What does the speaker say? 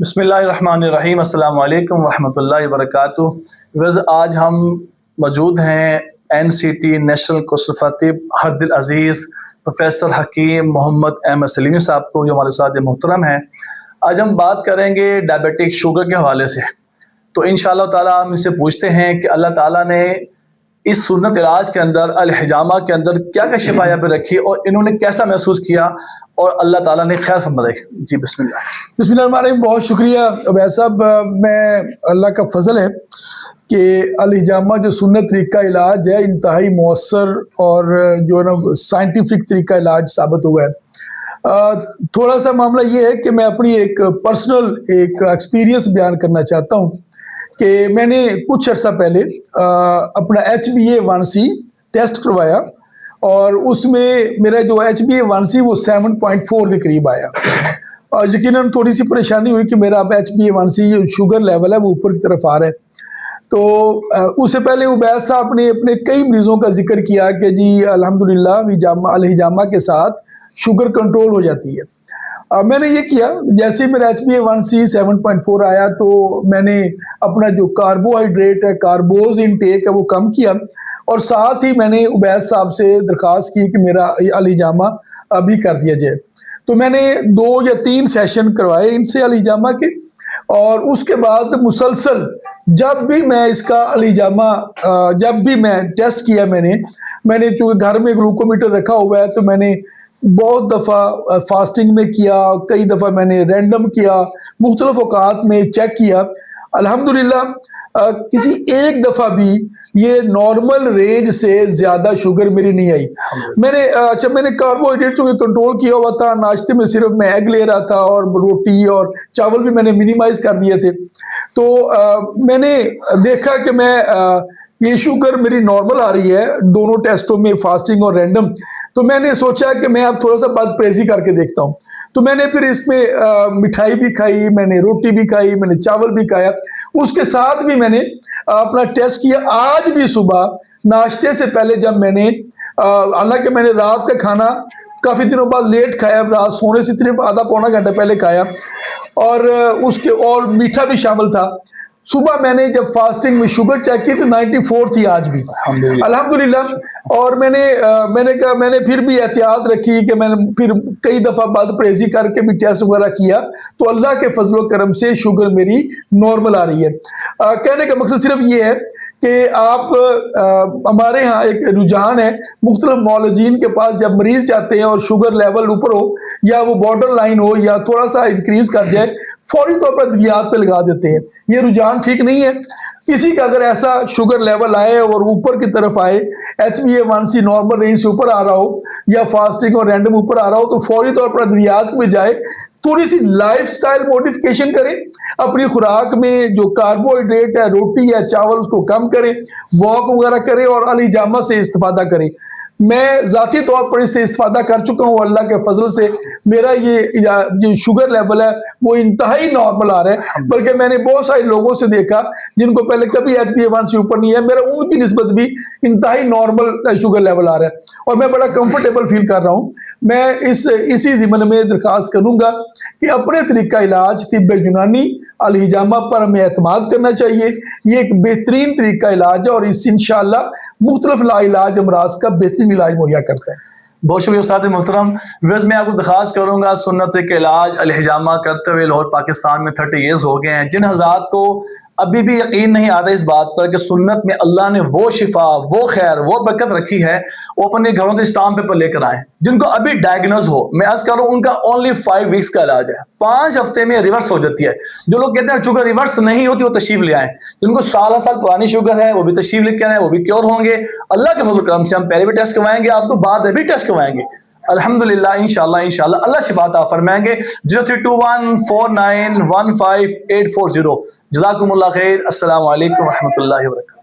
بسم اللہ الرحمن الرحیم، السلام علیکم ورحمۃ اللہ وبرکاتہ۔ آج ہم موجود ہیں NCT نیشنل کورس فاتب ہر دل عزیز پروفیسر حکیم محمد احمد سلیمی صاحب کو، جو ہمارے ساتھ محترم ہیں۔ آج ہم بات کریں گے ڈائبیٹک شوگر کے حوالے سے۔ تو انشاءاللہ تعالیٰ ہم ان سے پوچھتے ہیں کہ اللہ تعالیٰ نے اس سنت علاج کے اندر الحجامہ کے اندر کیا کیا شفایت پہ رکھی اور انہوں نے کیسا محسوس کیا اور اللہ تعالیٰ نے خیر فرمائی۔ جی بسم اللہ۔ بسم اللہ الرحمن الرحیم۔ بہت شکریہ عبید صاحب۔ میں اللہ کا فضل ہے کہ الحجامہ جو سنت طریقہ علاج ہے انتہائی مؤثر اور جو ہے نا سائنٹیفک طریقہ علاج ثابت ہوا ہے۔ تھوڑا سا معاملہ یہ ہے کہ میں اپنی ایک پرسنل ایکسپیرینس بیان کرنا چاہتا ہوں کہ میں نے کچھ عرصہ پہلے اپنا HbA1c ٹیسٹ کروایا اور اس میں میرا جو HbA1c وہ 7.4 کے قریب آیا، اور یقیناً تھوڑی سی پریشانی ہوئی کہ میرا اب HbA1c جو شوگر لیول ہے وہ اوپر کی طرف آ رہا ہے۔ تو اس سے پہلے عبید صاحب نے اپنے کئی مریضوں کا ذکر کیا کہ جی الحمدللہ الحجامہ کے ساتھ شوگر کنٹرول ہو جاتی ہے۔ میں نے یہ کیا، جیسے ہی میرا HbA1c 7.4 آیا تو میں نے اپنا جو کاربوہائیڈریٹ ہے، کاربوز انٹیک ہے، وہ کم کیا، اور ساتھ ہی میں نے عبید صاحب سے درخواست کی کہ میرا الحجامہ ابھی کر دیا جائے۔ تو میں نے 2 یا 3 سیشن کروائے ان سے الحجامہ کے، اور اس کے بعد مسلسل جب بھی میں اس کا الحجامہ جب بھی میں ٹیسٹ کیا، میں نے چونکہ گھر میں گلوکومیٹر رکھا ہوا ہے تو میں نے بہت دفعہ فاسٹنگ میں کیا، کئی دفعہ میں نے رینڈم کیا، مختلف اوقات میں چیک کیا۔ الحمدللہ کسی ایک دفعہ بھی یہ نارمل رینج سے زیادہ شوگر میری نہیں آئی۔ میں نے کاربوہائیڈریٹ تو کنٹرول کیا ہوا تھا، ناشتے میں صرف میں ایگ لے رہا تھا اور روٹی اور چاول بھی میں نے منیمائز کر دیے تھے۔ تو میں نے دیکھا کہ یہ شوگر میری نارمل آ رہی ہے دونوں ٹیسٹوں میں، فاسٹنگ اور رینڈم۔ تو میں نے سوچا کہ میں اب تھوڑا سا بد پریزی کر کے دیکھتا ہوں۔ تو میں نے پھر اس میں مٹھائی بھی کھائی، میں نے روٹی بھی کھائی، میں نے چاول بھی کھایا، اس کے ساتھ بھی میں نے اپنا ٹیسٹ کیا۔ آج بھی صبح ناشتے سے پہلے جب میں نے حالانکہ میں نے رات کا کھانا کافی دنوں بعد لیٹ کھایا، رات سونے سے صرف آدھا پونا گھنٹہ پہلے کھایا، اور میٹھا بھی شامل تھا۔ صبح میں نے جب فاسٹنگ میں شوگر چیک کی تو 94 تھی آج بھی الحمدللہ۔ اور میں نے کہا، میں نے پھر بھی احتیاط رکھی کہ میں نے پھر کئی دفعہ بد پریزی کر کے بھی ٹیسٹ وغیرہ کیا، تو اللہ کے فضل و کرم سے شوگر میری نارمل آ رہی ہے۔ کہنے کا مقصد صرف یہ ہے کہ ہمارے ہاں ایک رجحان ہے، مختلف معالجین کے پاس جب مریض جاتے ہیں اور شوگر لیول اوپر ہو یا وہ بارڈر لائن ہو یا تھوڑا سا انکریز کر جائے، فوری طور پر ادویات پہ لگا دیتے ہیں۔ یہ رجحان ٹھیک نہیں ہے۔ کسی کا اگر ایسا شوگر لیول آئے اور اوپر کی طرف آئے، HbA1c نارمل رینج سے اوپر آ رہا ہو یا فاسٹنگ اور رینڈم اوپر آ رہا ہو، تو فوری طور پر ادویات میں جائے، تھوڑی سی لائف سٹائل موڈیفیکیشن کریں، اپنی خوراک میں جو کاربوہائیڈریٹ ہے، روٹی یا چاول، اس کو کم کریں، واک وغیرہ کریں اور الحجامہ سے استفادہ کریں۔ میں ذاتی طور پر اس سے استفادہ کر چکا ہوں، اللہ کے فضل سے میرا یہ شوگر لیول ہے وہ انتہائی نارمل آ رہا ہے۔ بلکہ میں نے بہت سارے لوگوں سے دیکھا جن کو پہلے کبھی HbA1c اوپر نہیں ہے، میرا ان کی نسبت بھی انتہائی نارمل شوگر لیول آ رہا ہے، اور میں بڑا کمفرٹیبل فیل کر رہا ہوں۔ میں اسی ضمن میں درخواست کروں گا کہ اپنے طریقہ علاج طب یونانی الحجامہ پر ہمیں اعتماد کرنا چاہیے۔ یہ ایک بہترین طریقہ علاج ہے اور اس انشاءاللہ مختلف لاعلاج امراض کا بہترین علاج مہیا کرتا ہے۔ بہت شکریہ استاد محترم۔ میں آپ کو درخواست کروں گا، سنت کے علاج الحجامہ کرتے ہوئے لاہور پاکستان میں 30 ایئرز ہو گئے ہیں، جن حضرات کو ابھی بھی یقین نہیں آتا اس بات پر کہ سنت میں اللہ نے وہ شفا، وہ خیر، وہ برکت رکھی ہے، وہ اپنے گھروں سے اسٹامپ پیپر لے کر آئیں۔ جن کو ابھی ڈائگنوز ہو، میں عرض کروں ان کا اونلی 5 ویکس کا علاج ہے، 5 ہفتے میں ریورس ہو جاتی ہے۔ جو لوگ کہتے ہیں شوگر ریورس نہیں ہوتی، وہ تشریف لے آئیں۔ جن کو سال پرانی شوگر ہے وہ بھی تشریف لے کے آئیں، وہ بھی کیور ہوں گے۔ اللہ کے فضل و کرم سے ہم پہلے بھی ٹیسٹ کروائیں گے آپ کو، بعد میں بھی ٹیسٹ کروائیں گے الحمدللہ انشاءاللہ اللہ شفا عطا فرمائیں گے۔ 03214915 840۔ جزاکم اللہ خیر۔ السلام علیکم ورحمۃ اللہ وبرکاتہ۔